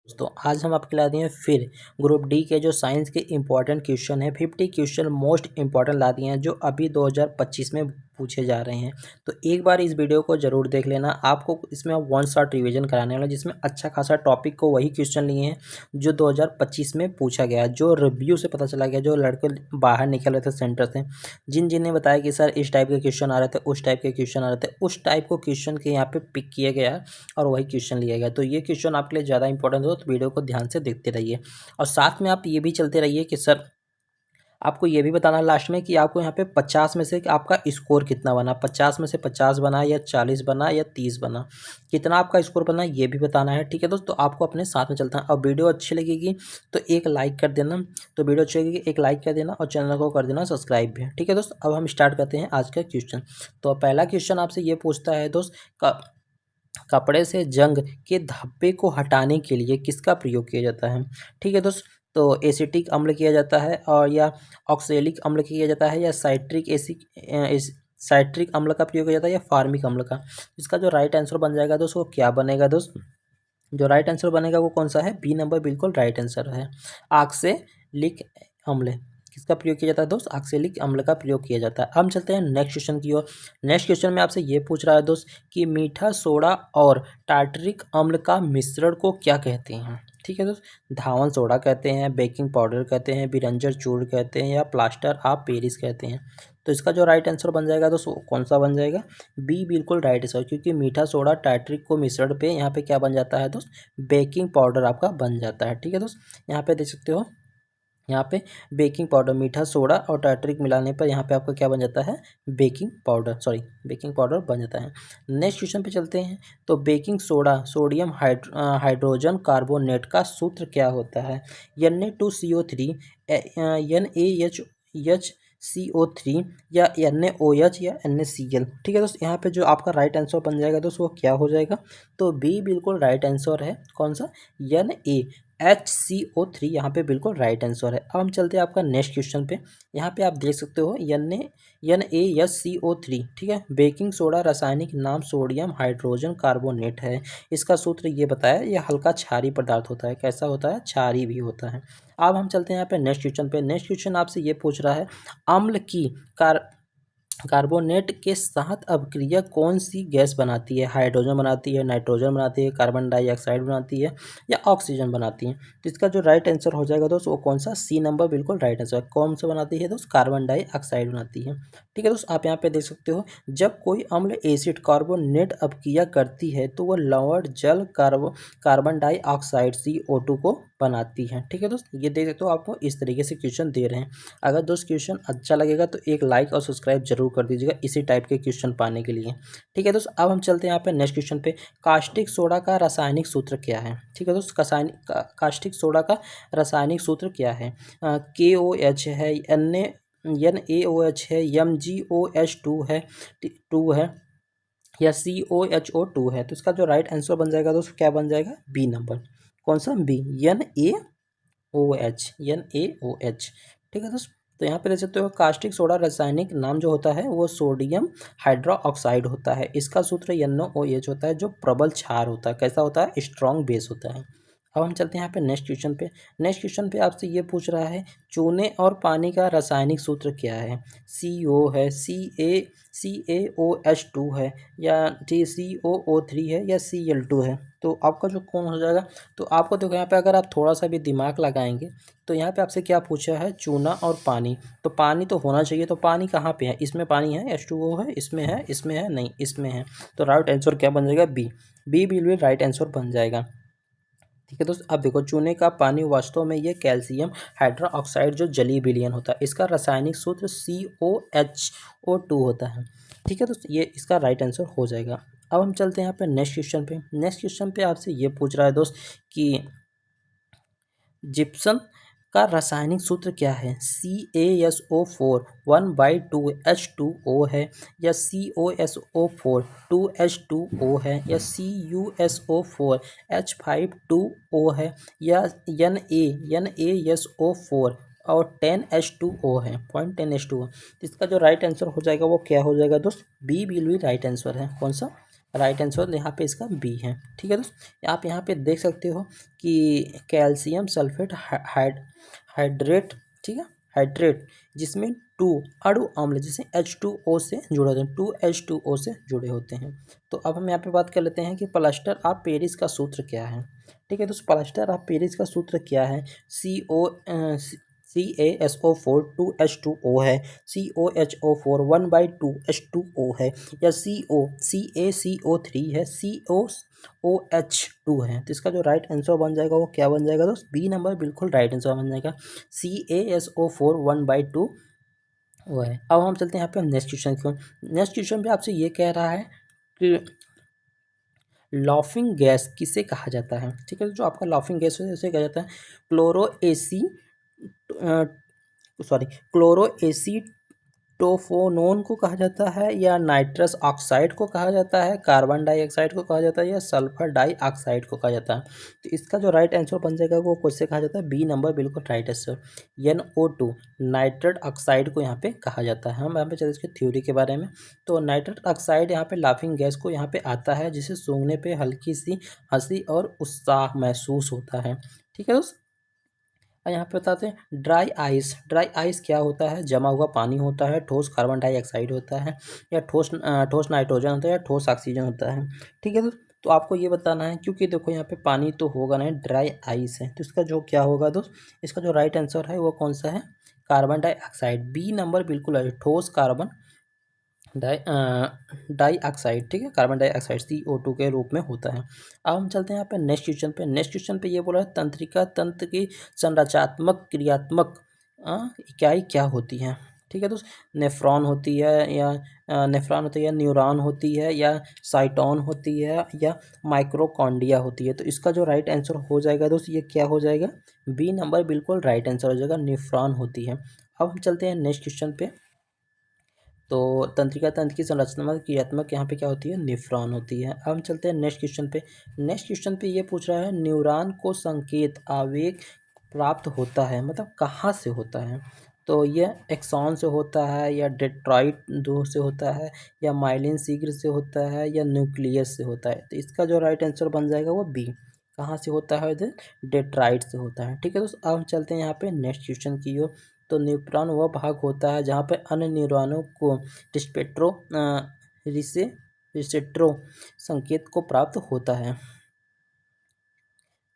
दोस्तों आज हम आपके ला दिए हैं फिर ग्रुप डी के जो साइंस के इम्पोर्टेंट क्वेश्चन है 50 क्वेश्चन मोस्ट इम्पॉर्टेंट ला दिए हैं जो अभी 2025 में पूछे जा रहे हैं। तो एक बार इस वीडियो को जरूर देख लेना। आपको इसमें वन शॉट रिवीजन कराने वाला जिसमें अच्छा खासा टॉपिक को वही क्वेश्चन लिए हैं जो 2025 में पूछा गया, जो रिव्यू से पता चला गया, जो लड़के बाहर निकल रहे थे सेंटर से, जिन ने बताया कि सर इस टाइप के क्वेश्चन आ रहे थे, उस टाइप के क्वेश्चन आ रहे थे, उस टाइप को क्वेश्चन के यहाँ पे पिक किया गया और वही क्वेश्चन लिया गया। तो ये क्वेश्चन आपके लिए ज़्यादा इंपॉर्टेंट हो तो वीडियो को ध्यान से देखते रहिए और साथ में आप ये भी चलते रहिए कि सर आपको ये भी बताना लास्ट में कि आपको यहाँ पे 50 में से आपका स्कोर कितना बना, 50 में से 50 बना या 40 बना या 30 बना, कितना आपका स्कोर बना ये भी बताना है। ठीक है दोस्तों, तो आपको अपने साथ में चलता है। और वीडियो अच्छी लगेगी तो एक लाइक कर देना, तो वीडियो अच्छी लगेगी एक लाइक कर देना और चैनल को कर देना सब्सक्राइब भी। ठीक है दोस्त, अब हम स्टार्ट करते हैं आज का क्वेश्चन। तो पहला क्वेश्चन आपसे ये पूछता है दोस्त, कपड़े से जंग के धब्बे को हटाने के लिए किसका प्रयोग किया जाता है। ठीक है दोस्त, तो एसिटिक अम्ल किया जाता है और या ऑक्सैलिक अम्ल किया जाता है या साइट्रिक अम्ल का प्रयोग किया जाता है या फार्मिक अम्ल का। इसका जो राइट आंसर बन जाएगा दोस्त वो क्या बनेगा दोस्त, जो राइट आंसर बनेगा वो कौन सा है, बी नंबर बिल्कुल राइट आंसर है। ऑक्सैलिक अम्ल किसका प्रयोग किया जाता है दोस्त, ऑक्सैलिक अम्ल का प्रयोग किया जाता है। हम चलते हैं नेक्स्ट क्वेश्चन की ओर। नेक्स्ट क्वेश्चन में आपसे ये पूछ रहा है दोस्त कि मीठा सोडा और टार्टरिक अम्ल का मिश्रण को क्या कहते हैं। ठीक है दोस्त, धावन सोडा कहते हैं, बेकिंग पाउडर कहते हैं, बिरंजर चूर्ण कहते हैं या प्लास्टर ऑफ पेरिस कहते हैं। तो इसका जो राइट आंसर बन जाएगा दोस्त वो कौन सा बन जाएगा, बी बिल्कुल राइट आंसर, क्योंकि मीठा सोडा टार्टरिक को मिश्रण पे यहाँ पे क्या बन जाता है दोस्त, बेकिंग पाउडर आपका बन जाता है। ठीक है दोस्त, यहाँ पे देख सकते हो, यहाँ पे बेकिंग पाउडर, मीठा सोडा और टार्टरिक मिलाने पर यहाँ पे आपका क्या बन जाता है, बेकिंग पाउडर बन जाता है। नेक्स्ट क्वेश्चन पे चलते हैं। तो baking soda sodium hydrogen carbonate का सूत्र क्या होता है, Na2CO3, NaHCO3 या NaOH या NaCl। ठीक है दोस्त, यहाँ पे जो आपका राइट आंसर बन जाएगा दोस्त वो क्या हो जाएगा, तो बी बिल्कुल राइट आंसर है। कौन सा, NaHCO3 यहाँ पे बिल्कुल राइट आंसर है। अब हम चलते हैं आपका नेक्स्ट क्वेश्चन पे। यहाँ पे आप देख सकते हो NaHCO3। ठीक है, बेकिंग सोडा रासायनिक नाम सोडियम हाइड्रोजन कार्बोनेट है, इसका सूत्र ये बताया, यह हल्का क्षारीय पदार्थ होता है। कैसा होता है, क्षारीय भी होता है। अब हम चलते हैं यहाँ पे नेक्स्ट क्वेश्चन पे। नेक्स्ट क्वेश्चन आपसे ये पूछ रहा है अम्ल की कार्बोनेट के साथ अभिक्रिया कौन सी गैस बनाती है, हाइड्रोजन बनाती है, नाइट्रोजन बनाती है, कार्बन डाइऑक्साइड बनाती है या ऑक्सीजन बनाती है। तो इसका जो राइट आंसर हो जाएगा दोस्त वो कौन सा, सी नंबर बिल्कुल राइट आंसर। कौन सा बनाती है दोस्त, कार्बन डाइऑक्साइड बनाती है। ठीक है दोस्त, आप यहाँ पे देख सकते हो, जब कोई अम्ल एसिड कार्बोनेट अभिक्रिया करती है तो वह लवण जल कार्बन डाइऑक्साइड CO2 को बनाती है। ठीक है दोस्त, ये देख सकते हो, आपको इस तरीके से क्वेश्चन दे रहे हैं। अगर दोस्त क्वेश्चन अच्छा लगेगा तो एक लाइक और सब्सक्राइब जरूर कर दीजिएगा इसी टाइप के क्वेश्चन पाने के लिए। ठीक है दोस्त, अब हम चलते हैं यहाँ पे नेक्स्ट क्वेश्चन पे। कास्टिक सोडा का रासायनिक सूत्र क्या है। ठीक है दोस्त, कास्टिक सोडा का रासायनिक सूत्र क्या है, KOH है, NaOH है, MgOH2 है, या COHO2 है। तो इसका जो राइट आंसर बन जाएगा दोस्त क्या बन जाएगा, बी नंबर। कौन सा, बी, NaOH। ठीक है दोस्त, तो यहाँ पे देख सकते हो कास्टिक सोडा रासायनिक नाम जो होता है वो सोडियम हाइड्रोक्साइड होता है, इसका सूत्र NaOH होता है जो प्रबल क्षार होता है। कैसा होता है, स्ट्रॉन्ग बेस होता है। अब हम चलते हैं यहाँ पे नेक्स्ट क्वेश्चन पे। नेक्स्ट क्वेश्चन पे आपसे ये पूछ रहा है चूने और पानी का रासायनिक सूत्र क्या है, CO है, CaOH2 है या COO3 है या Cl2 है। तो आपका जो कौन हो जाएगा, तो आपको देखो यहाँ पे अगर आप थोड़ा सा भी दिमाग लगाएंगे तो यहाँ पे आपसे क्या पूछा है, चूना और पानी। तो पानी तो होना चाहिए, तो पानी कहाँ पे है, इसमें पानी है, H2O है, इसमें है नहीं, इसमें है। तो राइट आंसर क्या बन जाएगा, बी बिल्कुल राइट आंसर बन जाएगा। ठीक है दोस्त, अब देखो चूने का पानी वास्तव में ये कैल्शियम हाइड्रोक्साइड जो जलीय विलयन होता है इसका रासायनिक सूत्र COHO2 होता है। ठीक है दोस्त, ये इसका राइट आंसर हो जाएगा। अब हम चलते हैं यहाँ पे नेक्स्ट क्वेश्चन पे। नेक्स्ट क्वेश्चन पे आपसे ये पूछ रहा है दोस्त कि जिप्सम का रासायनिक सूत्र क्या है, CaSO4 1/2H2O है या COSO4 2H2O है या CuSO4 H5 2O है या NaSO4 और 10H2O है, 0.10H2O। इसका जो राइट आंसर हो जाएगा वो क्या हो जाएगा दोस्त, बी बिल्कुल राइट आंसर है। कौन सा, राइट आंसर यहाँ पे इसका बी है। ठीक है दोस्त, आप यहाँ पे देख सकते हो कि कैल्शियम सल्फेट हाइड्रेट, ठीक है, हाइड्रेट, जिसमें टू अणु अम्ल जैसे H2O से जुड़े होते हैं, 2H2O से जुड़े होते हैं। तो अब हम यहाँ पे बात कर लेते हैं कि प्लास्टर ऑफ पेरिस का सूत्र क्या है। ठीक है दोस्त, प्लास्टर ऑफ पेरिस का सूत्र क्या है। CaSO4 2H2O है, COHO4 1/2H2O है, या CaCO3 है, COOH2 है। तो इसका जो राइट आंसर बन जाएगा वो क्या बन जाएगा दोस्त, बी नंबर बिल्कुल राइट आंसर बन जाएगा। CaSO4 1/2 वो है। अब हम चलते हैं यहाँ पे नेक्स्ट क्वेश्चन की ओर। नेक्स्ट क्वेश्चन पे आपसे ये कह रहा है कि लाफिंग गैस किसे कहा जाता है। ठीक है, जो आपका लाफिंग गैस है उसे कहा जाता है क्लोरो एसी सॉरी क्लोरो एसीटोफोनोन को कहा जाता है, या नाइट्रस ऑक्साइड को कहा जाता है, कार्बन डाइऑक्साइड को कहा जाता है, या सल्फर डाइऑक्साइड को कहा जाता है। तो इसका जो राइट आंसर बन जाएगा वो किससे कहा जाता है, बी नंबर बिल्कुल right answer, NO2 nitrous oxide को यहाँ पे कहा जाता है। हम यहाँ पे चलते इसके थ्योरी के बारे में। तो नाइट्रस ऑक्साइड यहाँ पे लाफिंग गैस को यहाँ पे आता है, जिसे सूंघने पे हल्की सी हंसी और उत्साह महसूस होता है। ठीक है दोस्त, और यहाँ पे बताते हैं ड्राई आइस। ड्राई आइस क्या होता है, जमा हुआ पानी होता है, ठोस कार्बन डाइऑक्साइड होता है, या ठोस नाइट्रोजन होता है, या ठोस ऑक्सीजन होता है। ठीक है तो आपको ये बताना है, क्योंकि देखो यहाँ पे पानी तो होगा नहीं, ड्राई आइस है, तो इसका जो क्या होगा दोस्त, इसका जो राइट आंसर है वो कौन सा है, कार्बन डाइऑक्साइड, बी नंबर बिल्कुल है, ठोस कार्बन डाइऑक्साइड। ठीक है, कार्बन डाइऑक्साइड CO2 के रूप में होता है। अब हम चलते हैं यहाँ पे नेक्स्ट क्वेश्चन पे। नेक्स्ट क्वेश्चन पे ये बोला है तंत्रिका तंत्र की संरचनात्मक क्रियात्मक इकाई क्या होती है। ठीक है दोस्त, नेफ्रॉन होती है, या नेफ्रॉन होती है, न्यूरॉन होती है, या साइटोन होती है, या माइक्रोकॉन्डिया होती है। तो इसका जो राइट आंसर हो जाएगा दोस्त ये क्या हो जाएगा, बी नंबर बिल्कुल राइट आंसर हो जाएगा, नेफ्रॉन होती है। अब हम चलते हैं नेक्स्ट क्वेश्चन पे। तो तंत्रिका तंत्र की संरचनात्मक क्रियात्मक यहाँ पे क्या होती है, नेफ्रॉन होती है। अब हम चलते हैं नेक्स्ट क्वेश्चन पे। नेक्स्ट क्वेश्चन पे ये पूछ रहा है न्यूरॉन को संकेत आवेग प्राप्त होता है, मतलब कहाँ से होता है। तो ये एक्सॉन से होता है, या डेट्रॉइट दो से होता है, या माइलिन शीघ्र से होता है, या न्यूक्लियस से होता है। तो इसका जो राइट आंसर बन जाएगा वो बी, कहाँ से होता है, इधर डेट्राइट से होता है। ठीक है दोस्तों, अब हम चलते हैं यहाँ पे नेक्स्ट क्वेश्चन की ओर। तो न्यूरॉन वह भाग होता है जहाँ पे अन्य न्यूरॉनों को रिस्पेट्रो रिसे रिसेप्टरों संकेत को प्राप्त होता है।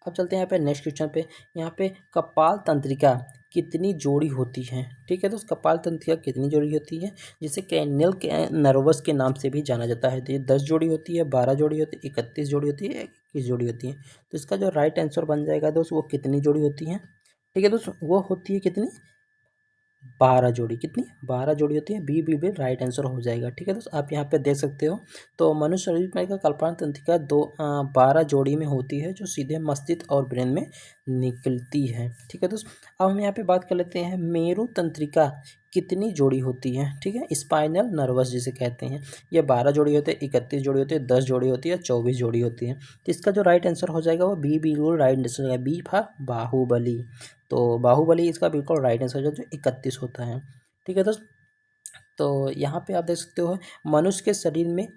अब चलते हैं यहाँ पे नेक्स्ट क्वेश्चन पे। यहाँ पे कपाल तंत्रिका कितनी जोड़ी होती है। ठीक है, तो कपाल तंत्रिका कितनी जोड़ी होती है, जिसे cranial के नर्वस के नाम से भी जाना जाता है। तो ये 10 जोड़ी होती है, 12 जोड़ी होती है, 31 जोड़ी होती है, 21 जोड़ी होती है। तो इसका जो राइट आंसर बन जाएगा दोस्त वो कितनी जोड़ी होती है। ठीक है दोस्त, वो होती है कितनी, 12 जोड़ी। कितनी, 12 जोड़ी होती है, बी बी राइट आंसर हो जाएगा। ठीक है दोस्त, आप यहाँ पे देख सकते हो। तो मनुष्य शरीर में का कल्पना तंत्रिका 12 जोड़ी में होती है, जो सीधे मस्तिष्क और ब्रेन में निकलती है। ठीक है दोस्त, अब हम यहाँ पे बात कर लेते हैं मेरु तंत्रिका कितनी जोड़ी होती है। ठीक है, स्पाइनल नर्वस जिसे कहते हैं, ये 12 जोड़ी होते हैं, 31 जोड़ी होती है, 10 जोड़ी होती है, 24 जोड़ी होती है। तो इसका जो राइट आंसर हो जाएगा वो बी बिल्कुल राइट आंसर है, बी फॉर बाहुबली। तो बाहुबली इसका बिल्कुल राइट आंसर है, जो 31 होता है। ठीक है दोस्त, तो यहाँ पे आप देख सकते हो मनुष्य के शरीर में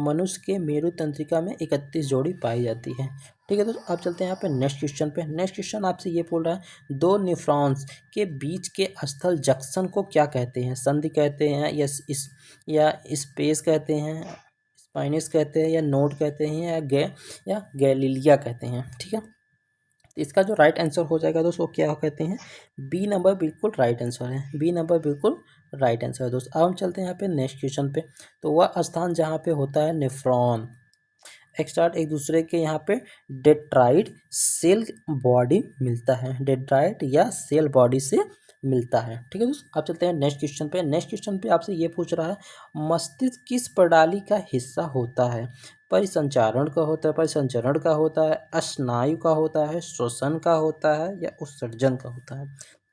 मनुष्य के मेरु तंत्रिका में 31 जोड़ी पाई जाती है। ठीक है दोस्त, अब चलते हैं यहाँ पे नेक्स्ट क्वेश्चन पे। नेक्स्ट क्वेश्चन आपसे ये बोल रहा है दो न्यूरॉन्स के बीच के स्थल जंक्शन को क्या कहते हैं, संधि कहते हैं, या स्पेस कहते हैं, स्पाइनस कहते हैं, या नोड कहते हैं, या गैलीलिया कहते हैं। ठीक है, तो इसका जो राइट आंसर हो जाएगा दोस्तों क्या कहते हैं, बी नंबर बिल्कुल राइट आंसर है, बी नंबर बिल्कुल राइट आंसर है दोस्त। अब हम चलते हैं यहाँ पे नेक्स्ट क्वेश्चन पे। तो वह स्थान जहाँ पे होता है नेफ्रॉन एक्स्ट्राट एक दूसरे के यहाँ पे डेट्राइट सेल बॉडी मिलता है, डेट्राइट या सेल बॉडी से मिलता है। ठीक है दोस्त, अब चलते हैं नेक्स्ट क्वेश्चन पे। नेक्स्ट क्वेश्चन पे आपसे ये पूछ रहा है मस्तिष्क किस प्रणाली का हिस्सा होता है, परिसंचारण का होता है, परिसंचरण का होता है, स्नायु का होता है, श्वसन का होता है, या उत्सर्जन का होता है।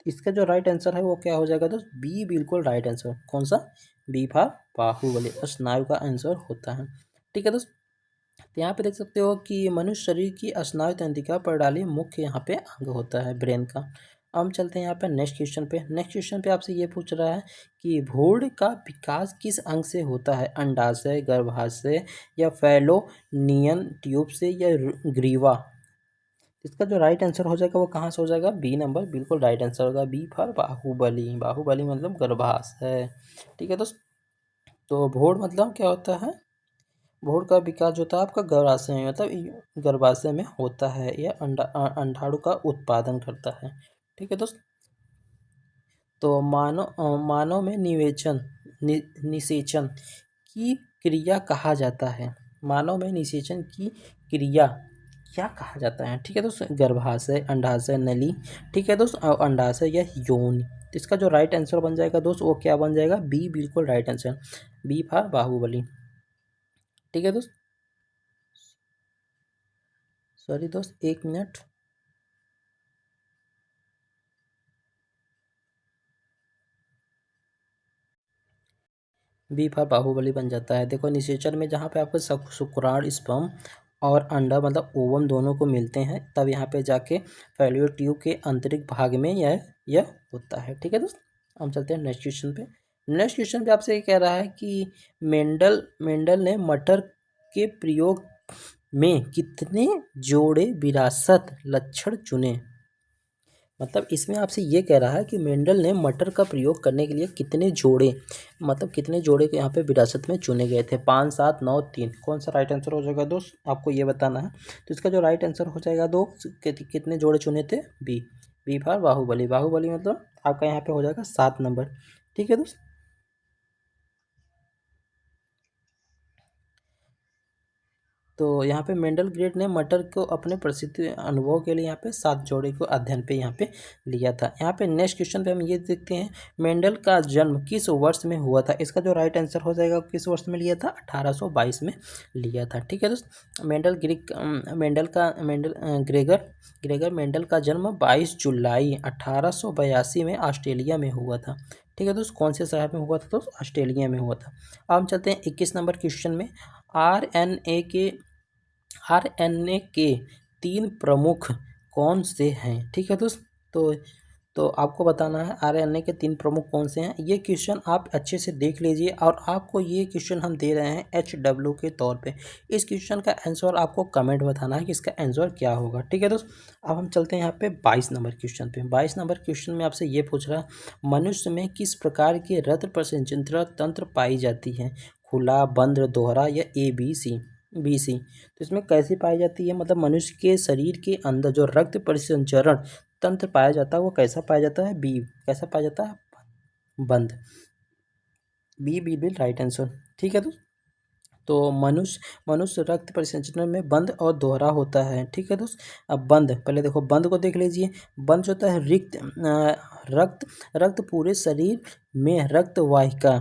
इसका जो राइट आंसर है वो क्या हो जाएगा दोस्त, बी बिल्कुल राइट आंसर, कौन सा, बी फॉर बाहुबली, स्नायु का आंसर होता है। ठीक है दोस्त, तो यहाँ पे देख सकते हो कि मनुष्य शरीर की स्नायु तंत्रिका प्रणाली मुख्य यहाँ पे अंग होता है ब्रेन का। हम चलते हैं यहाँ पे नेक्स्ट क्वेश्चन पे। नेक्स्ट क्वेश्चन पे आपसे ये पूछ रहा है कि भ्रूण का विकास किस अंग से होता है, अंडाशय, गर्भाशय या फैलोनियन ट्यूब से या ग्रीवा। इसका जो राइट आंसर हो जाएगा वो कहाँ से हो जाएगा, बी नंबर बिल्कुल राइट आंसर होगा, बी फॉर बाहुबली। बाहुबली मतलब गर्भाशय। ठीक है दोस्त। तो भ्रूण मतलब क्या होता है, भ्रूण का विकास जो होता है आपका गर्भाशय में, मतलब गर्भाशय में होता है, यह अंडाणु का उत्पादन करता है। ठीक है दोस्त। तो मानव में निषेचन की क्रिया कहा जाता है, मानव में निषेचन की क्रिया क्या कहा जाता है। ठीक है दोस्त, गर्भाशय, अंडाशय, नली। ठीक है दोस्त, अंडाशय या योनि। तो इसका जो राइट आंसर बन जाएगा दोस्त वो क्या बन जाएगा, बी बिल्कुल right answer, B for Baahubali. ठीक है दोस्त, सॉरी दोस्त, एक मिनट। बी फॉर बाहुबली बन जाता है। देखो निषेचन में जहाँ पे आपको शुक्राणु, स्पर्म और अंडा मतलब ओवम दोनों को मिलते हैं, तब यहाँ पे जाके फैलियो ट्यूब के आंतरिक भाग में यह होता है। ठीक है दोस्त। हम चलते हैं नेक्स्ट क्वेश्चन पे। नेक्स्ट क्वेश्चन पे आपसे ये कह रहा है कि मेंडल ने मटर के प्रयोग में कितने जोड़े विरासत लक्षण चुने। मतलब इसमें आपसे ये कह रहा है कि मेंडल ने मटर का प्रयोग करने के लिए कितने जोड़े, मतलब कितने जोड़े के यहाँ पे विरासत में चुने गए थे, 5, 7, 9, 3। कौन सा राइट आंसर हो जाएगा दोस्त, आपको ये बताना है। तो इसका जो राइट आंसर हो जाएगा दोस्त, कितने जोड़े चुने थे, B, B for Baahubali. Baahubali मतलब आपका यहाँ पे हो जाएगा 7 नंबर। ठीक है दोस्त। तो यहाँ पे मेंडल ग्रेट ने मटर को अपने प्रसिद्ध अनुभव के लिए यहाँ पे 7 जोड़े को अध्ययन पे यहाँ पे लिया था। यहाँ पे नेक्स्ट क्वेश्चन पे हम ये देखते हैं, मेंडल का जन्म किस वर्ष में हुआ था। इसका जो राइट आंसर हो जाएगा किस वर्ष में लिया था, 1822 में लिया था। ठीक है दोस्त। ग्रेगर मेंडल का जन्म 22 जुलाई 1882 में ऑस्ट्रेलिया में हुआ था। ठीक है दोस्त, कौन से शहर में हुआ था दोस्त, ऑस्ट्रेलिया में हुआ था। अब हम चलते हैं 21 नंबर क्वेश्चन में। आरएनए के आरएनए के 3 प्रमुख कौन से हैं। ठीक है दोस्त। तो आपको बताना है आरएनए के 3 प्रमुख कौन से हैं। ये क्वेश्चन आप अच्छे से देख लीजिए, और आपको ये क्वेश्चन हम दे रहे हैं HW के तौर पे। इस क्वेश्चन का आंसर आपको कमेंट बताना है कि इसका आंसर क्या होगा। ठीक है दोस्त। अब हम चलते हैं यहाँ पे 22 नंबर क्वेश्चन पे। 22 नंबर क्वेश्चन में आपसे ये पूछ रहा है, मनुष्य में किस प्रकार के रक्त परिसंचरण तंत्र पाई जाती है, खुला, बंद, दोहरा या ABC। तो इसमें कैसे पाई जाती है, मतलब मनुष्य के शरीर के अंदर जो रक्त परिसंचरण तंत्र पाया जाता है वो कैसा पाया जाता है, बी, कैसा पाया जाता है, बंद। बी बिल्कुल राइट आंसर। ठीक है दोस्त। तो मनुष्य रक्त परिसंचरण में बंद और दोहरा होता है। ठीक है दोस्त। अब बंद, पहले देखो बंद को देख लीजिए। बंद जो होता है रक्त रक्त पूरे शरीर में रक्त वाहिका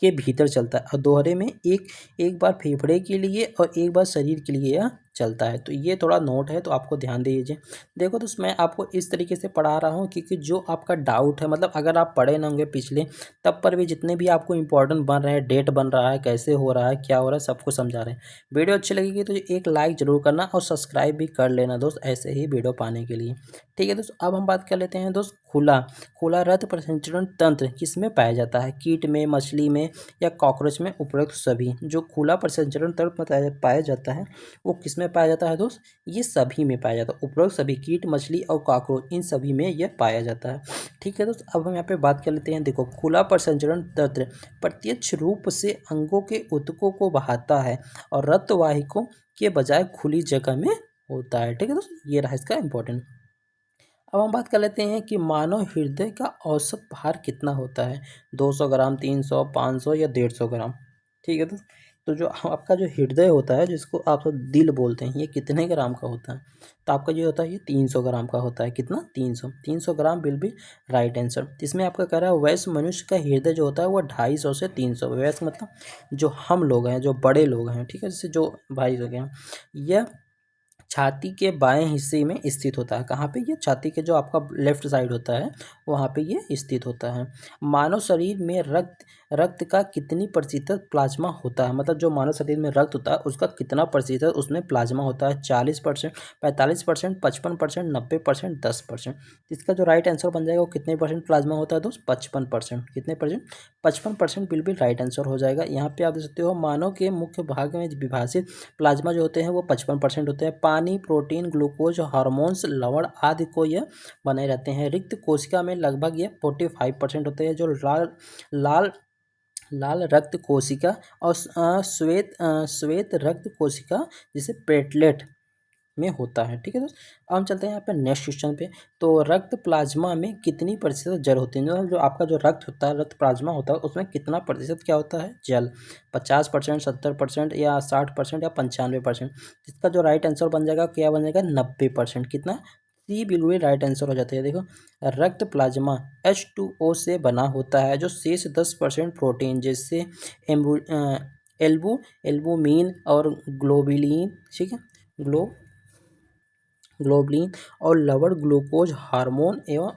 के भीतर चलता है, और दोहरे में एक बार फेफड़े के लिए और एक बार शरीर के लिए यह चलता है। तो ये थोड़ा नोट है, तो आपको ध्यान दीजिए। देखो दोस्त, मैं आपको इस तरीके से पढ़ा रहा हूँ क्योंकि जो आपका डाउट है, मतलब अगर आप पढ़े ना होंगे पिछले, तब पर भी जितने भी आपको इंपॉर्टेंट बन रहे हैं, डेट बन रहा है, कैसे हो रहा है, क्या हो रहा है, सबको समझा रहे हैं। वीडियो अच्छी लगेगी तो एक लाइक जरूर करना और सब्सक्राइब भी कर लेना दोस्त, ऐसे ही वीडियो पाने के लिए। ठीक है दोस्त। अब हम बात कर लेते हैं दोस्त, खुला खुला रक्त परिसंचरण तंत्र किसमें पाया जाता है, कीट में, मछली में या कॉकरोच में, उपरोक्त सभी। जो खुला परिसंचरण तंत्र पाया जाता है वो किस में पाया जाता है दोस्त, ये सभी में पाया जाता है, उपरोक्त सभी, कीट, मछली और कॉकरोच, इन सभी में यह पाया जाता है। ठीक है दोस्त। अब हम यहाँ पे बात कर लेते हैं, देखो खुला परिसंचरण तंत्र प्रत्यक्ष रूप से अंगों के ऊतकों को बहाता है और रक्तवाहिकों के बजाय खुली जगह में होता है। ठीक है दोस्त, ये रहा इसका इंपॉर्टेंट। अब हम बात कर लेते हैं कि मानव हृदय का औसत भार कितना होता है, 200 ग्राम, 300, 500 या 150 ग्राम। ठीक है तो जो आपका जो हृदय होता है, जिसको आप दिल बोलते हैं, ये कितने ग्राम का होता है, तो आपका जो होता है ये 300 ग्राम का होता है। कितना, 300 ग्राम विल बी राइट आंसर। इसमें आपका कह रहा है वैसे मनुष्य का हृदय जो होता है वो 250 से 300, वैसे मतलब जो हम लोग हैं, जो बड़े लोग हैं, ठीक है, जैसे जो भाई हो गए हैं, यह छाती के बाएं हिस्से में स्थित होता है। कहाँ पे? ये छाती के जो आपका लेफ्ट साइड होता है वहाँ पे ये स्थित होता है। मानव शरीर में रक्त का कितनी प्रतिशत प्लाज्मा होता है? मतलब जो मानव शरीर में रक्त होता है उसका कितना प्रतिशत उसमें प्लाज्मा होता है? 40%, 45%, 55%, 90%, 10%। इसका जो राइट आंसर बन जाएगा वो कितने परसेंट प्लाज्मा होता है दोस्त? 55%। कितने परसेंट? 55% बिल्कुल राइट आंसर हो जाएगा। यहाँ पे आप देख सकते हो मानव के मुख्य भाग में विभाजित प्लाज्मा जो होते हैं वो 55% होते हैं। पानी, प्रोटीन, ग्लूकोज, हार्मोन्स, लवण आदि को यह बनाए रहते हैं। रिक्त कोशिका में लगभग ये 45% होते हैं। जो लाल लाल लाल रक्त कोशिका और श्वेत रक्त कोशिका जिसे प्लेटलेट में होता है। ठीक है दोस्त। अब हम चलते हैं यहाँ पे नेक्स्ट क्वेश्चन पे। तो रक्त प्लाज्मा में कितनी प्रतिशत जल होती है? जो आपका जो रक्त होता है, रक्त प्लाज्मा होता है, उसमें कितना प्रतिशत क्या होता है? जल। 50%, 70% या 60% या 95%। इसका जो राइट आंसर बन जाएगा क्या बन जाएगा? 90%। कितना? सी बिल्कुल राइट आंसर हो जाता है। देखो, रक्त प्लाज्मा H2O से बना होता है। जो शेष 10% प्रोटीन जैसे एम्बु एल्बुमिन और ग्लोबिलिन, ठीक है, ग्लोबुलिन और लवण ग्लूकोज हार्मोन एवं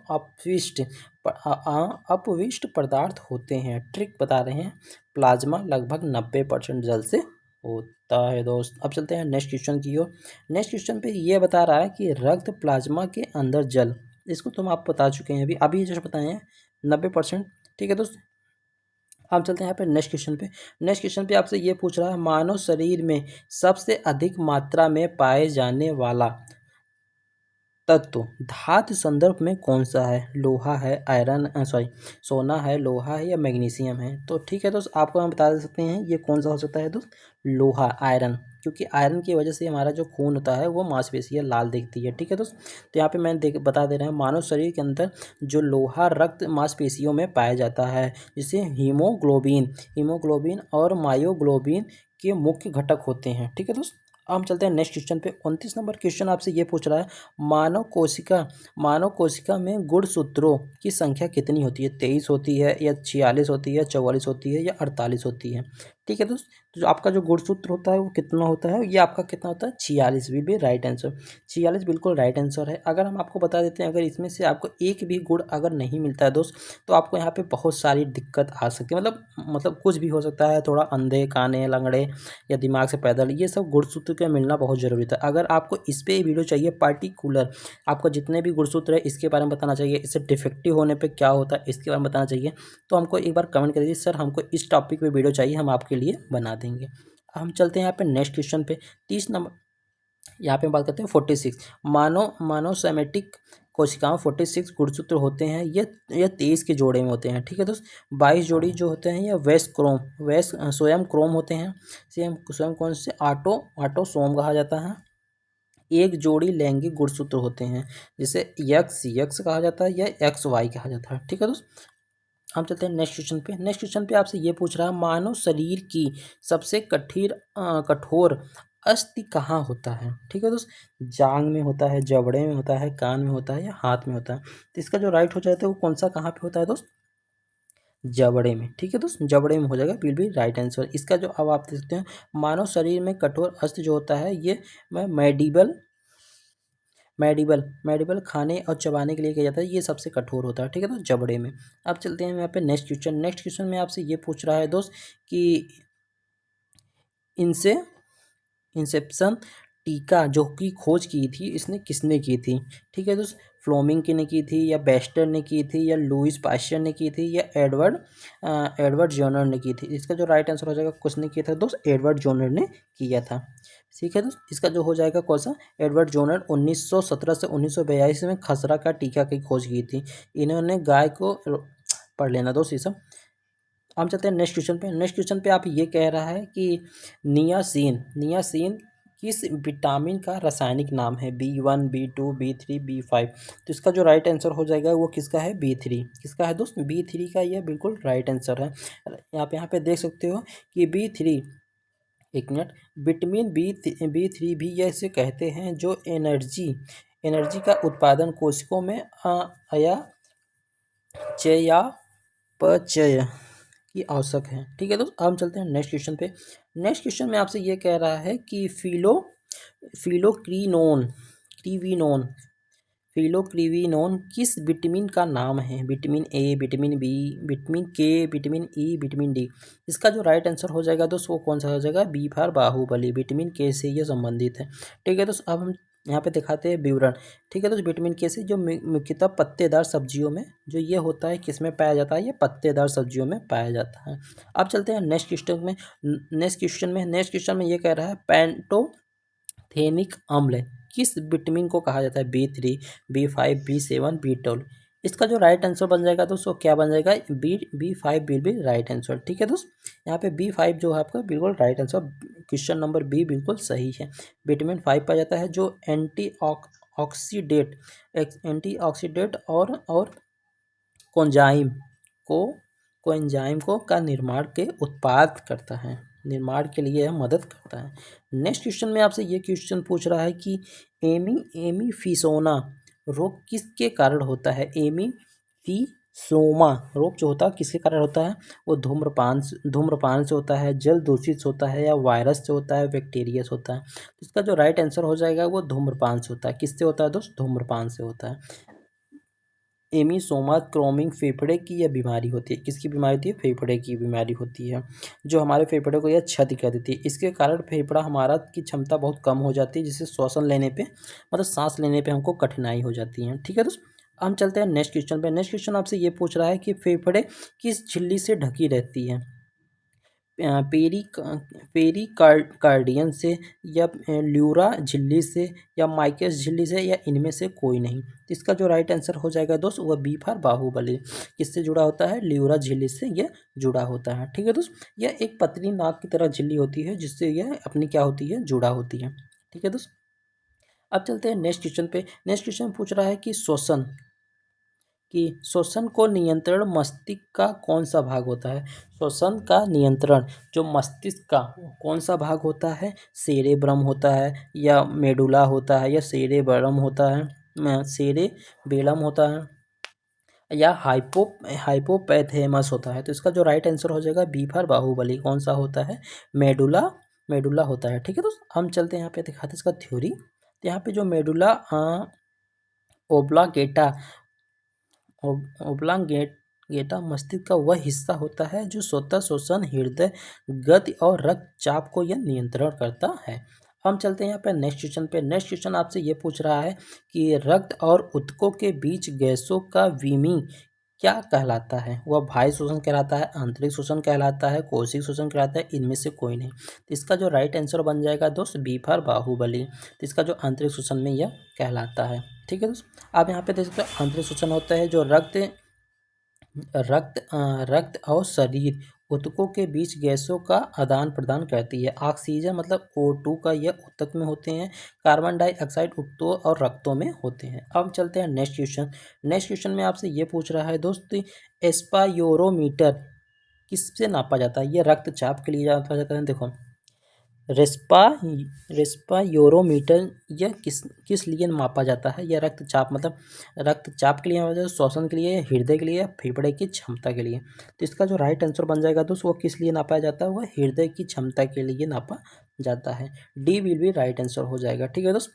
अपविष्ट पदार्थ होते हैं। ट्रिक बता रहे हैं, प्लाज्मा लगभग 90% जल से होता है दोस्त। अब चलते हैं नेक्स्ट क्वेश्चन की ओर। नेक्स्ट क्वेश्चन पे ये बता रहा है कि रक्त प्लाज्मा के अंदर जल, इसको तुम आप बता चुके हैं अभी जो बताए हैं 90%। ठीक है दोस्त। अब चलते हैं यहाँ पे नेक्स्ट क्वेश्चन पे। नेक्स्ट क्वेश्चन पे आपसे ये पूछ रहा है मानव शरीर में सबसे अधिक मात्रा में पाए जाने वाला तत्व धातु संदर्भ में कौन सा है? लोहा है, सोना है, लोहा है या मैग्नीशियम है? तो ठीक है दोस्त, आपको हम बता सकते हैं ये कौन सा हो सकता है दोस्त? लोहा, आयरन। क्योंकि आयरन की वजह से हमारा जो खून होता है वो मांसपेशियाँ लाल दिखती है। ठीक है दोस्त। तो यहाँ पे मैं बता दे रहा हूँ मानव शरीर के अंदर जो लोहा रक्त मांसपेशियों में पाया जाता है, जिसे हीमोग्लोबिन और मायोग्लोबिन के मुख्य घटक होते हैं। ठीक है दोस्त। अब हम चलते हैं नेक्स्ट क्वेश्चन पे। 29 नंबर क्वेश्चन आपसे ये पूछ रहा है मानव कोशिका में गुणसूत्रों की संख्या कितनी होती है? 23 होती है या 46 होती है, 44 होती है या 48 होती है? ठीक है दोस्त। तो जो आपका जो गुणसूत्र होता है वो कितना होता है? ये आपका कितना होता है? 46 भी राइट आंसर। 46 बिल्कुल राइट आंसर है। अगर हम आपको बता देते हैं, अगर इसमें से आपको एक भी गुण अगर नहीं मिलता है दोस्त, तो आपको यहाँ पे बहुत सारी दिक्कत आ सकती है। मतलब कुछ भी हो सकता है, थोड़ा अंधे काने लंगड़े या दिमाग से पैदल, ये सब गुणसूत्र का मिलना बहुत ज़रूरी था। अगर आपको इस पर वीडियो चाहिए पार्टिकुलर, आपको जितने भी गुणसूत्र है इसके बारे में बताना चाहिए, इससे डिफेक्टिव होने पे क्या होता है इसके बारे में बताना चाहिए, तो हमको एक बार कमेंट कर दीजिए, सर हमको इस टॉपिक पे वीडियो चाहिए, हम आपके लिए बना देंगे। हम चलते हैं यहाँ पे नेक्स्ट क्वेश्चन पे। 30 नंबर यहाँ पे बात करते हैं 46। मानव सेमेटिक कोशिकाओं 46 गुणसूत्र होते हैं। ये 23 के जोड़े में होते हैं। ठीक है दोस्त। 22 जोड़ी जो होते हैं ये स्वयं क्रोम होते हैं। स्वयं कौन से ऑटोसोम कहा जाता है। एक जोड़ी लैंगिक गुणसूत्र होते हैं, जिसे यक्स कहा जाता है या XY कहा जाता है। ठीक है दोस्त। हम चलते हैं नेक्स्ट क्वेश्चन पे। नेक्स्ट क्वेश्चन पे आपसे ये पूछ रहा है मानव शरीर की सबसे कठोर अस्थि कहाँ होता है? ठीक है दोस्त। जांग में होता है, जबड़े में होता है, कान में होता है या हाथ में होता है? तो इसका जो राइट हो जाता है वो कौन सा कहाँ पे होता है दोस्त? जबड़े में। ठीक है दोस्त, जबड़े में हो जाएगा, विल बी राइट आंसर। इसका जो अब आप देख सकते हैं मानव शरीर में कठोर अस्थि जो होता है ये मैडिबल खाने और चबाने के लिए किया जाता है, ये सबसे कठोर होता है। ठीक है दोस्त, जबड़े में। अब चलते हैं यहाँ पे नेक्स्ट क्वेश्चन। नेक्स्ट क्वेश्चन में आपसे ये पूछ रहा है दोस्त कि इनसे इंसेप्शन टीका जो की खोज की थी इसने किसने की थी? ठीक है दोस्त। फ्लोमिंग ने की थी या बेस्टर ने की थी या लुइस पाश्चर ने की थी या एडवर्ड जोनर ने की थी? इसका जो राइट आंसर हो जाएगा किसने किया था दोस्त? एडवर्ड जोनर ने किया था। ठीक है दोस्त। इसका जो हो जाएगा कौन सा? एडवर्ड जोनर 1917 से 1942 में खसरा का टीका की खोज की थी। इन्होंने गाय को पढ़ लेना दोस्त ये सब। हम चलते हैं नेक्स्ट क्वेश्चन पे। नेक्स्ट क्वेश्चन पे आप ये कह रहा है कि नियासिन किस विटामिन का रासायनिक नाम है? B1, B2, B3, B5। तो इसका जो राइट आंसर हो जाएगा वो किसका है? B3। किसका है दोस्त? B3 का यह बिल्कुल राइट आंसर है। आप यहाँ पे देख सकते हो कि B3, एक मिनट, विटामिन बी थ्री भी ऐसे कहते हैं जो एनर्जी का उत्पादन कोशिकाओं में अया चयापचय की आवश्यक है। ठीक है दोस्त। अब हम चलते हैं नेक्स्ट क्वेश्चन पे। नेक्स्ट क्वेश्चन में आपसे ये कह रहा है कि फिलोक्रीनोन क्रीविनोन फिलोक्रीविनोन किस विटामिन का नाम है? Vitamin A, vitamin B, vitamin K, vitamin E, vitamin D. इसका जो राइट आंसर हो जाएगा दोस्त वो कौन सा हो जाएगा? बी फॉर बाहुबली, विटामिन के से ये संबंधित है। ठीक है दोस्त, अब हम यहाँ पे दिखाते हैं विवरण। ठीक है दोस्त, विटामिन के से जो मुख्यतः पत्तेदार सब्जियों में जो ये होता है, किस में पाया जाता है? ये पत्तेदार सब्जियों में पाया जाता है। अब चलते हैं नेक्स्ट क्वेश्चन में। नेक्स्ट क्वेश्चन में ये कह रहा है पैंटोथेनिक अम्ल किस विटामिन को कहा जाता है? B3, B5, B7, B12। इसका जो राइट आंसर बन जाएगा दोस्तों क्या बन जाएगा? B5 will be right answer. ठीक है दोस्त, यहाँ पे B5 जो है आपका बिल्कुल right answer, question number B बिल्कुल सही है। विटामिन 5 पाया जाता है जो एंटीऑक्सीडेंट और कोंजाइम को कोएंजाइम को का निर्माण के उत्पाद करता है, निर्माण के लिए यह मदद करता है। नेक्स्ट क्वेश्चन में आपसे ये क्वेश्चन पूछ रहा है कि एमीफिसोमा रोग किसके कारण होता है? एमीफिसोमा रोग जो होता है किसके कारण होता है? वो धूम्रपान से होता है, जल दूषित से होता है, या वायरस से होता है, बैक्टीरिया से होता है। तो इसका जो राइट आंसर हो जाएगा वो धूम्रपान से होता है। किससे होता है दोस्त? धूम्रपान से होता है। एमीसोमा क्रोमिक फेफड़े की यह बीमारी होती है। किसकी बीमारी होती है? फेफड़े की बीमारी होती है, जो हमारे फेफड़े को यह क्षति कर देती है। इसके कारण फेफड़ा हमारा की क्षमता बहुत कम हो जाती है, जिससे श्वसन लेने पे मतलब सांस लेने पे हमको कठिनाई हो जाती है। ठीक है दोस्त, हम चलते हैं नेक्स्ट क्वेश्चन पे। नेक्स्ट क्वेश्चन आपसे ये पूछ रहा है कि फेफड़े किस झिल्ली से ढकी रहती है? पेरी पेरिकार्डियन से, या ल्यूरा झिल्ली से, या माइकस झिल्ली से, या इनमें से कोई नहीं। तो इसका जो राइट आंसर हो जाएगा दोस्त वह बी फॉर बाहुबली। किससे जुड़ा होता है? ल्यूरा झिल्ली से यह जुड़ा होता है। ठीक है दोस्त, यह एक पतली नाक की तरह झिल्ली होती है जिससे यह अपनी क्या होती है? जुड़ा होती है। ठीक है दोस्त, अब चलते हैं नेक्स्ट क्वेश्चन पे। नेक्स्ट क्वेश्चन पूछ रहा है कि श्वसन को नियंत्रण मस्तिष्क का कौन सा भाग होता है? श्वसन का नियंत्रण जो मस्तिष्क का कौन सा भाग होता है? सेरेब्रम होता है, या मेडुला होता है, या सेरेब्रम होता है, सेरेबेलम होता है, या हाइपोपैथेमस होता है। तो इसका जो राइट आंसर हो जाएगा बी फॉर बाहुबली। कौन सा होता है? मेडुला मेडुला होता है। ठीक है दोस्त, हम चलते हैं यहाँ पे दिखाते हैं इसका थ्योरी। तो यहाँ पे जो मेडुला ओब्लागेटा ओब्लांगेटा मस्तिष्क का वह हिस्सा होता है जो स्वतः श्वसन, हृदय गति और रक्तचाप को यह नियंत्रण करता है। हम चलते हैं यहाँ पे नेक्स्ट क्वेश्चन पे। नेक्स्ट क्वेश्चन आपसे ये पूछ रहा है कि रक्त और ऊतकों के बीच गैसों का विनिमय क्या कहलाता है? वह बाह्य श्वसन कहलाता है, आंतरिक श्वसन कहलाता है, कोशिक श्वसन कहलाता है, इनमें से कोई नहीं। तो इसका जो राइट आंसर बन जाएगा दोस्त बी फॉर बाहुबली। तो इसका जो आंतरिक श्वसन में यह कहलाता है। ठीक है दोस्त, आप यहाँ पे देख सकते हो आंतरिक श्वसन होता है जो रक्त और शरीर ऊतकों के बीच गैसों का आदान प्रदान करती है। ऑक्सीजन मतलब O2 का यह ऊतक में होते हैं, कार्बन डाइऑक्साइड ऊतकों और रक्तों में होते हैं। अब चलते हैं नेक्स्ट क्वेश्चन। नेक्स्ट क्वेश्चन में आपसे ये पूछ रहा है दोस्त एस्पायोरोमीटर किससे नापा जाता है? ये रक्तचाप के लिए नापा जाता है। देखो रेस्पा रेस्पायोरोमीटर यह किस लिए मापा जाता है? यह रक्तचाप मतलब रक्तचाप के लिए मापा जाता है, श्वसन के लिए, हृदय के लिए, फेफड़े की क्षमता के लिए। तो इसका जो राइट आंसर बन जाएगा दोस्तों वो किस लिए नापा जाता है? वह हृदय की क्षमता के लिए नापा जाता है। डी विल भी राइट आंसर हो जाएगा। ठीक है दोस्त,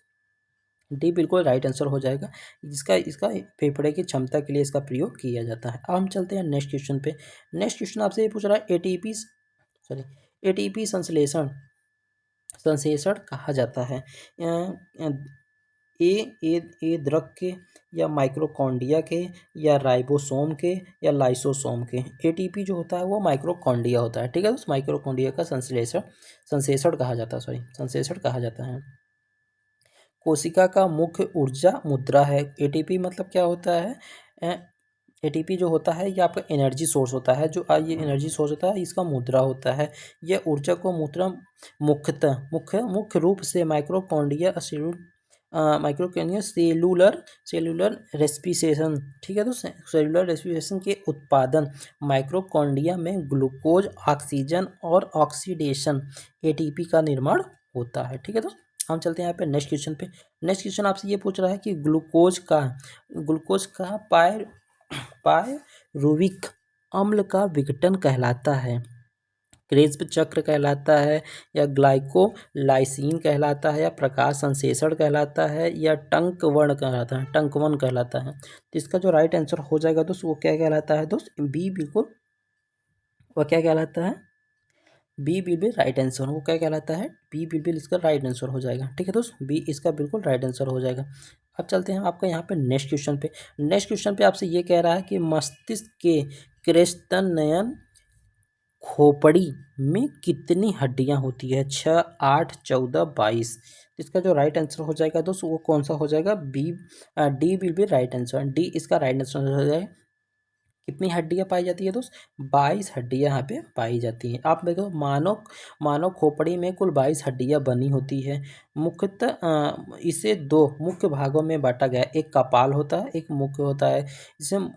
डी बिल्कुल राइट आंसर हो जाएगा। इसका इसका फेफड़े की क्षमता के लिए इसका प्रयोग किया जाता है। अब हम चलते हैं नेक्स्ट क्वेश्चन पे। नेक्स्ट क्वेश्चन आपसे ये पूछ रहा है एटीपी संश्लेषण कहा जाता है ए ए ए द्रक के, या माइक्रोकॉन्ड्रिया के, या राइबोसोम के, या लाइसोसोम के। एटीपी जो होता है वो माइक्रोकॉन्ड्रिया होता है। ठीक है, उस माइक्रोकॉन्ड्रिया का संश्लेषण कहा जाता है, संश्लेषण कहा जाता है। कोशिका का मुख्य ऊर्जा मुद्रा है। एटीपी मतलब क्या होता है? एटीपी जो होता है ये आपका एनर्जी सोर्स होता है, जो ये एनर्जी सोर्स होता है इसका मुद्रा होता है। यह ऊर्जा को मुख्य रूप से माइक्रोकॉन्ड्रिया सेलुलर रेस्पिरेशन। ठीक है, तो सेलुलर रेस्पिरेशन के उत्पादन माइक्रोकॉन्ड्रिया में ग्लूकोज, ऑक्सीजन और ऑक्सीडेशन एटीपी का निर्माण होता है। ठीक है, तो हम चलते हैं यहाँ पे नेक्स्ट क्वेश्चन पे। नेक्स्ट क्वेश्चन आपसे ये पूछ रहा है कि ग्लूकोज का पायरुविक अम्ल का विघटन कहलाता है। क्रेब्स चक्र कहलाता है, या ग्लाइकोलाइसिन कहलाता है, या प्रकाश संश्लेषण कहलाता है, या टंकवर्ण कहलाता है, टंकवन कहलाता है। तो इसका जो राइट आंसर हो जाएगा दोस्त वो क्या कहलाता है दोस्त, बी बिल्कुल, वह क्या कहलाता है, B will be right answer. वो क्या कहलाता है, बी विल बी इसका राइट आंसर हो जाएगा। ठीक है दोस्त, बी इसका बिल्कुल राइट आंसर हो जाएगा। अब चलते हैं आपका यहाँ पे नेक्स्ट क्वेश्चन पे। नेक्स्ट क्वेश्चन पे आपसे ये कह रहा है कि मस्तिष्क के क्रेस्तनयन खोपड़ी में कितनी हड्डियां होती है, 6, 8, 14, 22। इसका जो राइट आंसर हो जाएगा दोस्त वो कौन सा हो जाएगा, B, D will be right answer. D इसका राइट आंसर हो जाएगा। कितनी हड्डियां पाई जाती है दोस्त, 22 हड्डियां यहाँ पे पाई जाती हैं। आप देखो मानव मानव खोपड़ी में कुल 22 हड्डियां बनी होती है। मुख्यतः इसे दो मुख्य भागों में बांटा गया है, एक कपाल होता है, एक मुख्य होता है। इसमें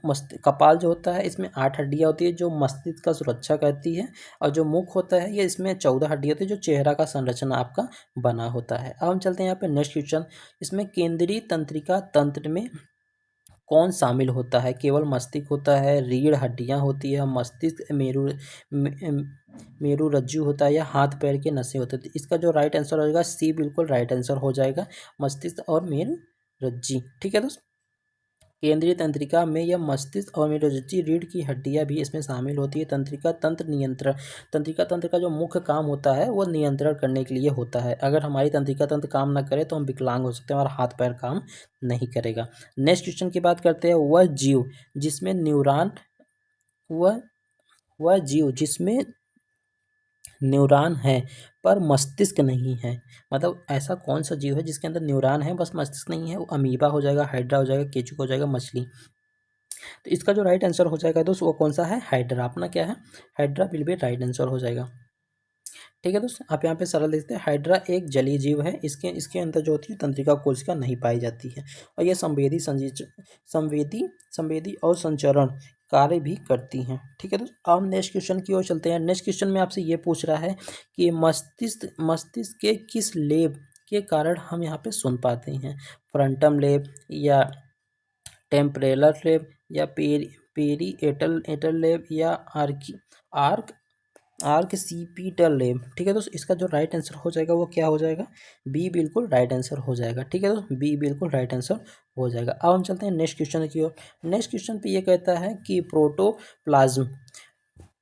कपाल जो होता है इसमें 8 हड्डियां होती है जो मस्तिष्क का सुरक्षा करती है, और जो मुख होता है ये इसमें 14 हड्डियां होती है जो चेहरा का संरचना आपका बना होता है। अब हम चलते हैं यहाँ पे नेक्स्ट क्वेश्चन। इसमें केंद्रीय तंत्रिका तंत्र में कौन शामिल होता है, केवल मस्तिष्क होता है, रीढ़ हड्डियां होती है, मस्तिष्क मेरुरज्जु होता है, या हाथ पैर के नसें होते हैं। तो इसका जो राइट आंसर होगा सी बिल्कुल राइट आंसर हो जाएगा, मस्तिष्क और मेरुरज्जु। ठीक है दोस्त, केंद्रीय तंत्रिका में यह मस्तिष्क और मेरुरज्जु रीढ़ की हड्डियां भी इसमें शामिल होती है। तंत्रिका तंत्र नियंत्रण, तंत्रिका तंत्र का जो मुख्य काम होता है वो नियंत्रण करने के लिए होता है। अगर हमारी तंत्रिका तंत्र काम ना करे तो हम विकलांग हो सकते हैं, हमारा हाथ पैर काम नहीं करेगा। नेक्स्ट क्वेश्चन की बात करते हैं। वह जीव जिसमें न्यूरॉन वह वह जीव जिसमें न्यूरॉन है पर मस्तिष्क नहीं है, मतलब ऐसा कौन सा जीव है जिसके अंदर न्यूरॉन है बस मस्तिष्क नहीं है। वो अमीबा हो जाएगा, हाइड्रा हो जाएगा, केचुआ हो जाएगा, मछली। तो इसका जो राइट आंसर हो जाएगा दोस्त वो कौन सा है, हाइड्रा। अपना क्या है, hydra will be right answer हो जाएगा। ठीक है दोस्त, आप यहाँ पे सरल देखते हैं। हाइड्रा एक जलीय जीव है, इसके इसके अंदर जो होती है तंत्रिका कोशिका नहीं पाई जाती है, और यह संवेदी और संचरण कार्य भी करती हैं। ठीक है दोस्त, अब नेक्स्ट क्वेश्चन की ओर चलते हैं। नेक्स्ट क्वेश्चन में आपसे ये पूछ रहा है कि मस्तिष्क के किस लेब के कारण हम यहाँ पे सुन पाते हैं, फ्रंटम लेब, या टेम्परेलर लेब, या पेरी एटल लेब, या आर्क आर्कसीपिटल लेब। ठीक है दोस्त, इसका जो राइट आंसर हो जाएगा वो क्या हो जाएगा, बी बिल्कुल राइट आंसर हो जाएगा। ठीक है दोस्त, बी बिल्कुल राइट आंसर हो जाएगा। अब हम चलते हैं नेक्स्ट क्वेश्चन की ओर। नेक्स्ट क्वेश्चन पे ये कहता है कि प्रोटोप्लाज्म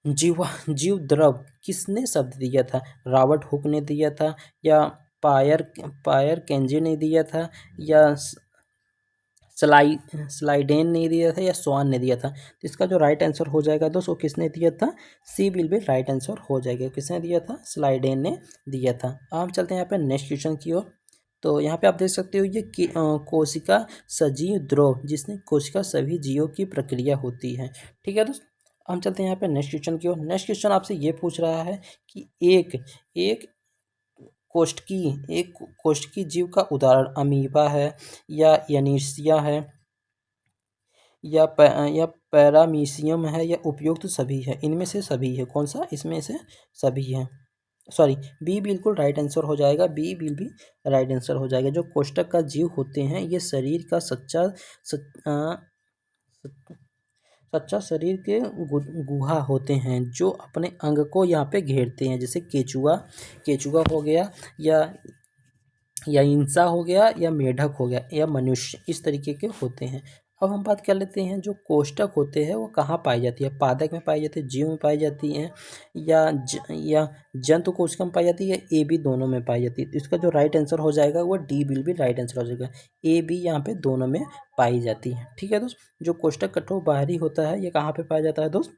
जीव द्रव किसने शब्द दिया था, रॉबर्ट हुक ने दिया था, या पायर पायर केंजी ने दिया था, या स्लाइडेन ने दिया था, या स्वान ने दिया था। तो इसका जो राइट आंसर हो जाएगा दोस्तों किसने दिया था, सी विल बी राइट आंसर हो जाएगा। किसने दिया था, स्लाइडेन ने दिया था। अब हम चलते हैं यहाँ पे नेक्स्ट क्वेश्चन की ओर। तो यहाँ पे आप देख सकते हो ये कोशिका सजीव द्रव जिसने कोशिका सभी जीवों की प्रक्रिया होती है। ठीक है दोस्त, हम चलते हैं यहाँ पे नेक्स्ट क्वेश्चन की ओर। नेक्स्ट क्वेश्चन आपसे ये पूछ रहा है कि एक एक कोष्ठकी एक कोष्ठकी जीव का उदाहरण अमीबा है, या यनीसिया है, या पैरामीशियम है, या उपयुक्त सभी है। इनमें से सभी है, कौन सा, इसमें से सभी है। सॉरी, बी बिल्कुल राइट आंसर हो जाएगा, बी विल भी राइट आंसर हो जाएगा। जो कोष्ठक का जीव होते हैं ये शरीर का सच्चा शरीर के गुहा होते हैं जो अपने अंग को यहाँ पे घेरते हैं, जैसे केचुआ केचुआ हो गया, या इंसा हो गया, या मेढक हो गया, या मनुष्य, इस तरीके के होते हैं। अब हम बात कर लेते हैं जो कोष्ठक होते हैं वो कहाँ पाई जाती है, पादप में पाई जाती है, जीव में पाई जाती हैं, या जंतु कोशिका में पाई जाती है, ए बी दोनों में पाई जाती है। तो इसका जो राइट आंसर हो जाएगा वो डी विल भी राइट आंसर हो जाएगा, ए बी यहाँ पे दोनों में पाई जाती है। ठीक है दोस्त, जो कोष्ठक कठोर बाहरी होता है ये कहाँ पे पाया जाता है दोस्त,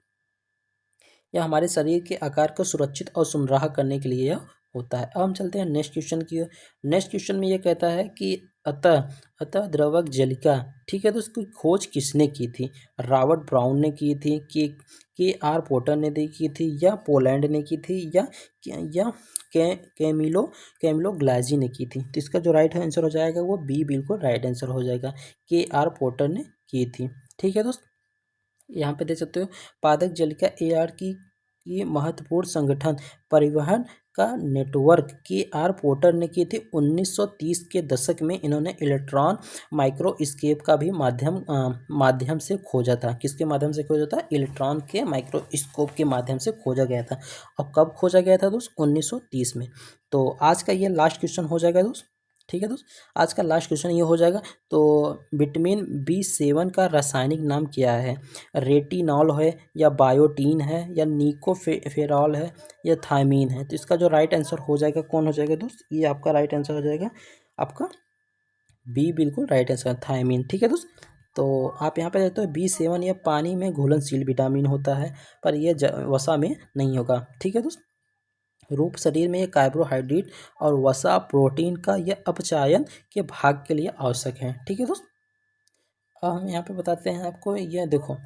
यह हमारे शरीर के आकार को सुरक्षित और सुनहरा करने के लिए यह होता है। अब हम चलते हैं नेक्स्ट क्वेश्चन की ओर। नेक्स्ट क्वेश्चन में ये कहता है कि अतः अतः द्रवक जलिका, ठीक है, तो उसकी खोज किसने की थी, रॉबर्ट ब्राउन ने की थी, के आर पोटर ने की थी, या पोलैंड ने की थी, या कैमिलो ग्लाजी ने की थी। तो इसका जो राइट आंसर हो जाएगा वो बी बिल्कुल राइट आंसर हो जाएगा, के आर पोटर ने की थी। ठीक है दोस्त, यहाँ पे देख सकते हो पादक जलिका ये महत्वपूर्ण संगठन परिवहन का नेटवर्क KR पोर्टर ने की थी 1930 के दशक में। इन्होंने इलेक्ट्रॉन माइक्रोस्कोप का भी माध्यम से खोजा था। किसके माध्यम से खोजा था? इलेक्ट्रॉन के माइक्रोस्कोप के माध्यम से खोजा गया था। और कब खोजा गया था दोस्त? 1930 में। तो आज का ये लास्ट क्वेश्चन हो जाएगा दोस्त। ठीक है दोस्त, आज का लास्ट क्वेश्चन ये हो जाएगा। तो विटामिन B7 का रासायनिक नाम क्या है? रेटिनॉल है, या बायोटीन है, या निकोफेरॉल है, या थायमीन है? तो इसका जो राइट आंसर हो जाएगा कौन हो जाएगा दोस्त? ये आपका राइट आंसर हो जाएगा आपका बी, बिल्कुल राइट आंसर थायमीन। ठीक है दोस्त, तो आप यहाँ पे देखते हो B7 ये पानी में घुलनशील विटामिन होता है, पर यह वसा में नहीं होगा। ठीक है दोस्त, रूप शरीर में ये कार्बोहाइड्रेट और वसा प्रोटीन का यह अपचयन के भाग के लिए आवश्यक है। ठीक है दोस्त, अब हम यहाँ पे बताते हैं आपको। ये देखो,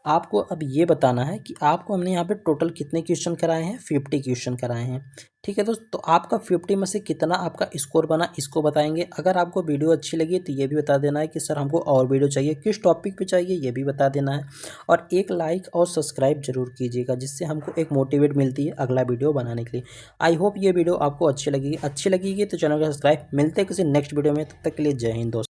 आपको अब ये बताना है कि आपको हमने यहाँ पे टोटल कितने क्वेश्चन कराए हैं? 50 क्वेश्चन कराए हैं। ठीक है दोस्त, तो आपका 50 में से कितना आपका स्कोर बना इसको बताएंगे। अगर आपको वीडियो अच्छी लगी तो ये भी बता देना है कि सर हमको और वीडियो चाहिए, किस टॉपिक पे चाहिए ये भी बता देना है। और एक लाइक और सब्सक्राइब जरूर कीजिएगा, जिससे हमको एक मोटिवेट मिलती है अगला वीडियो बनाने के लिए। आई होप ये वीडियो आपको अच्छी लगेगी तो चैनल को सब्सक्राइब। मिलते हैं किसी नेक्स्ट वीडियो में, तब तक के लिए जय हिंद दोस्त।